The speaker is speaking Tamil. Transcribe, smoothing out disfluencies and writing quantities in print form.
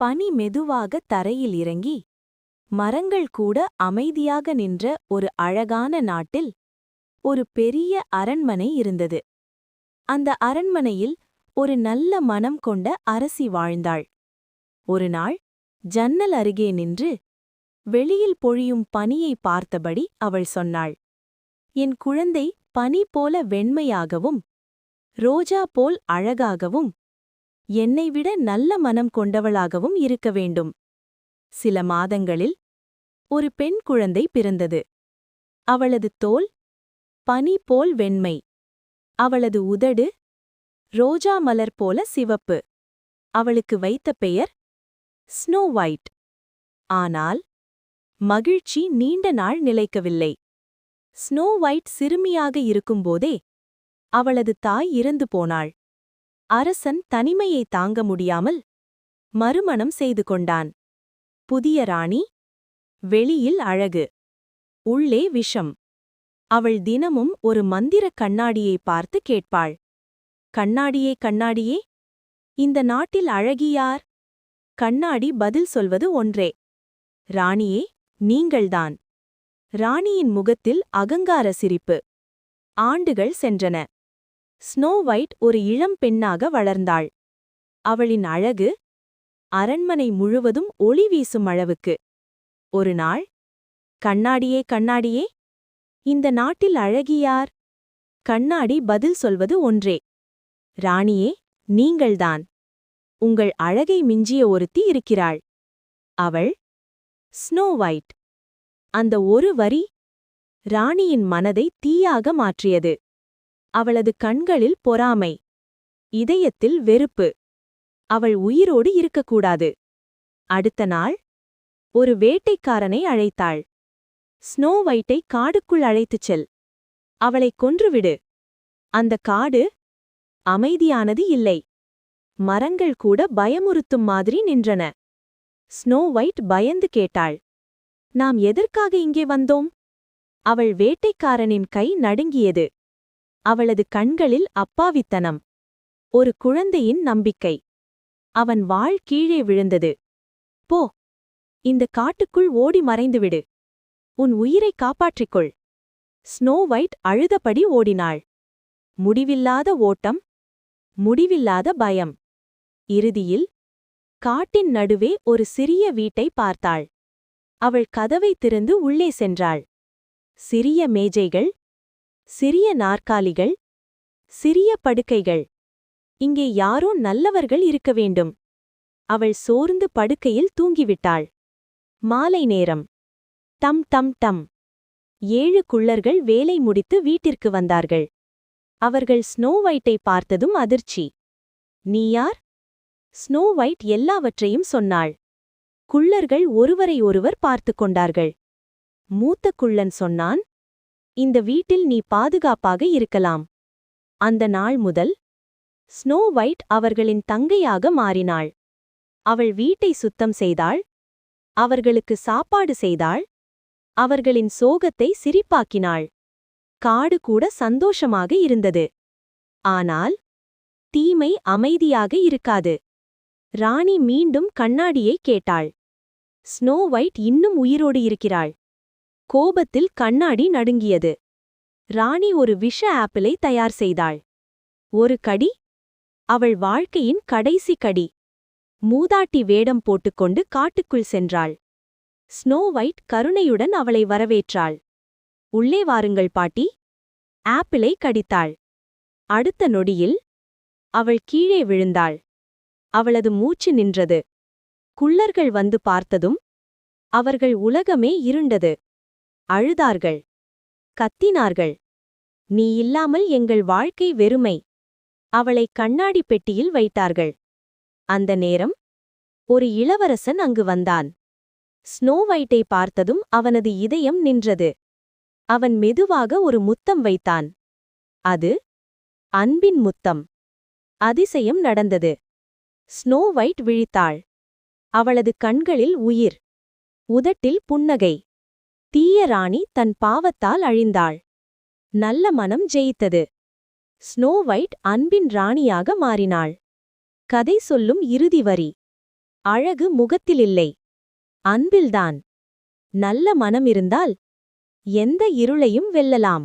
பனி மெதுவாக தரையில் இறங்கி மரங்கள் கூட அமைதியாக நின்ற ஒரு அழகான நாட்டில் ஒரு பெரிய அரண்மனை இருந்தது. அந்த அரண்மனையில் ஒரு நல்ல மனம் கொண்ட அரசி வாழ்ந்தாள். ஒருநாள் ஜன்னல் அருகே நின்று வெளியில் பொழியும் பனியை பார்த்தபடி அவள் சொன்னாள், என் குழந்தை பனி போல வெண்மையாகவும் ரோஜா போல் அழகாகவும் என்னைவிட நல்ல மனம் கொண்டவளாகவும் இருக்க வேண்டும். சில மாதங்களில் ஒரு பெண் குழந்தை பிறந்தது. அவளது தோல் பனி போல் வெண்மை, அவளது உதடு ரோஜா மலர் போல சிவப்பு. அவளுக்கு வைத்த பெயர் ஸ்னோ ஒயிட். ஆனால் மகிழ்ச்சி நீண்ட நாள் நிலைக்கவில்லை. ஸ்னோ ஒயிட் சிறுமியாக இருக்கும்போதே அவளது தாய் இறந்து போனாள். அரசன் தனிமையை தாங்க முடியாமல் மறுமணம் செய்து கொண்டான். புதிய ராணி வெளியில் அழகு, உள்ளே விஷம். அவள் தினமும் ஒரு மந்திரக் கண்ணாடியை பார்த்து கேட்பாள், கண்ணாடியே கண்ணாடியே, இந்த நாட்டில் அழகி யார்? கண்ணாடி பதில் சொல்வது ஒன்றே, ராணியே நீங்கள்தான். ராணியின் முகத்தில் அகங்கார சிரிப்பு. ஆண்டுகள் சென்றன. ஸ்னோ ஒயிட் ஒரு இளம் பெண்ணாக வளர்ந்தாள். அவளின் அழகு அரண்மனை முழுவதும் ஒளி வீசும் அளவுக்கு. ஒரு நாள், கண்ணாடியே கண்ணாடியே, இந்த நாட்டில் அழகி யார்? கண்ணாடி பதில் சொல்வது ஒன்றே, ராணியே நீங்கள்தான். உங்கள் அழகை மிஞ்சிய ஒருத்தி இருக்கிறாள். அவள் ஸ்னோ ஒயிட். அந்த ஒரு வரி ராணியின் மனதை தீயாக மாற்றியது. அவளது கண்களில் பொறாமை, இதயத்தில் வெறுப்பு. அவள் உயிரோடு இருக்கக்கூடாது. அடுத்த நாள் ஒரு வேட்டைக்காரனை அழைத்தாள். ஸ்னோ ஒயிட்டை காடுக்குள் அழைத்துச் செல். அவளைக் கொன்றுவிடு. அந்த காடு அமைதியானது இல்லை. மரங்கள் கூட பயமுறுத்தும் மாதிரி நின்றன. ஸ்னோ ஒயிட் பயந்து கேட்டாள், நாம் எதற்காக இங்கே வந்தோம்? அவள் வேட்டைக்காரனின் கை நடுங்கியது. அவளது கண்களில் அப்பாவித்தனம், ஒரு குழந்தையின் நம்பிக்கை. அவன் வாள் கீழே விழுந்தது. போ, இந்த காட்டுக்குள் ஓடி மறைந்துவிடு. உன் உயிரை காப்பாற்றிக்கொள். ஸ்னோ ஒயிட் அழுதபடி ஓடினாள். முடிவில்லாத ஓட்டம், முடிவில்லாத பயம். இறுதியில் காட்டின் நடுவே ஒரு சிறிய வீட்டை பார்த்தாள். அவள் கதவை திறந்து உள்ளே சென்றாள். சிறிய மேஜைகள், சிறிய நாற்காலிகள், சிறிய படுக்கைகள். இங்கே யாரோ நல்லவர்கள் இருக்க வேண்டும். அவள் சோர்ந்து படுக்கையில் தூங்கிவிட்டாள். மாலை நேரம். டம் டம் டம். 7 குள்ளர்கள் வேலை முடித்து வீட்டிற்கு வந்தார்கள். அவர்கள் ஸ்னோ ஒயிட்டை பார்த்ததும் அதிர்ச்சி. நீ யார்? ஸ்னோ ஒயிட் எல்லாவற்றையும் சொன்னாள். குள்ளர்கள் ஒருவரை ஒருவர் பார்த்து கொண்டார்கள். மூத்த குள்ளன் சொன்னான், இந்த வீட்டில் நீ பாதுகாப்பாக இருக்கலாம். அந்த நாள் முதல் ஸ்னோ ஒயிட் அவர்களின் தங்கையாக மாறினாள். அவள் வீட்டை சுத்தம் செய்தாள், அவர்களுக்கு சாப்பாடு செய்தாள், அவர்களின் சோகத்தை சிரிப்பாக்கினாள். காடு கூட சந்தோஷமாக இருந்தது. ஆனால் தீமை அமைதியாக இருக்காது. ராணி மீண்டும் கண்ணாடியை கேட்டாள். ஸ்னோ ஒயிட் இன்னும் உயிரோடு இருக்கிறாள். கோபத்தில் கண்ணாடி நடுங்கியது. ராணி ஒரு விஷ ஆப்பிளை தயார் செய்தாள். ஒரு கடி, அவள் வாழ்க்கையின் கடைசி கடி. மூதாட்டி வேடம் போட்டுக்கொண்டு காட்டுக்குள் சென்றாள். ஸ்னோ ஒயிட் கருணையுடன் அவளை வரவேற்றாள். உள்ளே வாருங்கள் பாட்டி. ஆப்பிளை கடித்தாள். அடுத்த நொடியில் அவள் கீழே விழுந்தாள். அவளது மூச்சு நின்றது. குள்ளர்கள் வந்து பார்த்ததும் அவர்கள் உலகமே இருண்டது. அழுதார்கள், கத்தினார்கள். நீ இல்லாமல் எங்கள் வாழ்க்கை வெறுமை. அவளை கண்ணாடி பெட்டியில் வைத்தார்கள். அந்த நேரம் ஒரு இளவரசன் அங்கு வந்தான். ஸ்னோ ஒயிட்டை பார்த்ததும் அவனது இதயம் நின்றது. அவன் மெதுவாக ஒரு முத்தம் வைத்தான். அது அன்பின் முத்தம். அதிசயம் நடந்தது. ஸ்னோ ஒயிட் விழித்தாள். அவளது கண்களில் உயிர், உதட்டில் புன்னகை. தீய ராணி தன் பாவத்தால் அழிந்தாள். நல்ல மனம் ஜெயித்தது. ஸ்னோ ஒயிட் அன்பின் ராணியாக மாறினாள். கதை சொல்லும் இறுதி வரி. அழகு முகத்திலில்லை, அன்பில்தான். நல்ல மனம் இருந்தால் எந்த இருளையும் வெல்லலாம்.